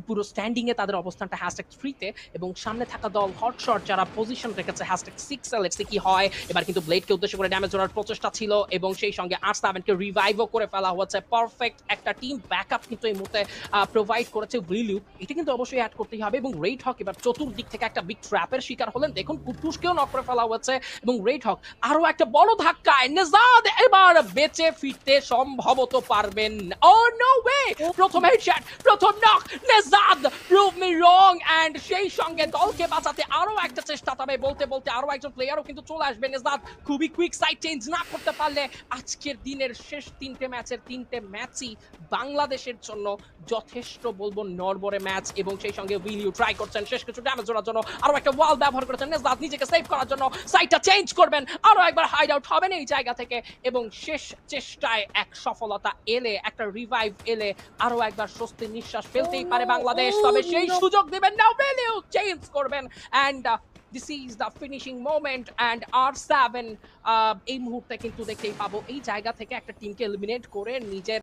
পুরো স্ট্যান্ডিং এ তাদের অবস্থানটা #3 তে এবং সামনে থাকা দল হটশট যারা পজিশন রেখেছে #6 কি হয়। এবার কিন্তু ব্লেডকে উদ্দেশ্য করে ড্যামেজ করার প্রচেষ্টা ছিল এবং সেই সঙ্গে R7 কে রিভাইভও করে ফেলা হচ্ছে। পারফেক্ট একটা টিম ব্যাকআপ কিন্তু এই মুহূর্তে প্রোভাইড করেছে উইলিউ। এটা কিন্তু অবশ্যই এড করতেই হবে এবং রেড হক এবার চতুর্দিক থেকে একটা বিগ ট্র্যাপের শিকার হলেন। দেখুন কুটুসকেও নক করে ফেলা হচ্ছে এবং রেড হক আরো একটা বড় ধাক্কায় নেজাদ এবার বেঁচে ফিরতে সম্ভবত পারবেন। Oh no way! প্রথম হেডশট, প্রথম knock, Nejad prove me wrong and সেই সঙ্গে দলকে বাঁচাতে আরো একটা চেষ্টা। তবে বলতে বলতে আরো একজন প্লেয়ারও কিন্তু চলে আসবে। নেজাদ খুবই কুইক সাইড চেঞ্জ না করতে পারলে আজকের দিনের শেষ 3টে ম্যাচের 3টে ম্যাচই বাংলাদেশের জন্য যথেষ্ট বলবো নড়বড়ে ম্যাচ এবং সেই সঙ্গে উইলিউ ট্রাই করছেন শেষ কিছু ড্যামেজ করার জন্য। আরো একটা ওয়াল ব্যবহার করেছেন নেজাদ নিজেকে সেভ করার জন্য। সাইডটা চেঞ্জ করবেন, আরো একবার হাইড আউট হবেন এই জায়গা থেকে এবং শেষ চেষ্টায় এক সফলতা এলে, একটা রিভাইভ এলে আরো একবার স্বস্তির নিঃশ্বাস ফেলতেই পারে বাংলাদেশ। তবে সেই সুযোগ দিবেন না, উইলিউ চেঞ্জ করবেন and this is the finishing moment and R7 এই মুহূর্তে কিন্তু দেখতেই পাবো এই জায়গা থেকে একটা টিমকে এলিমিনেট করে নিজের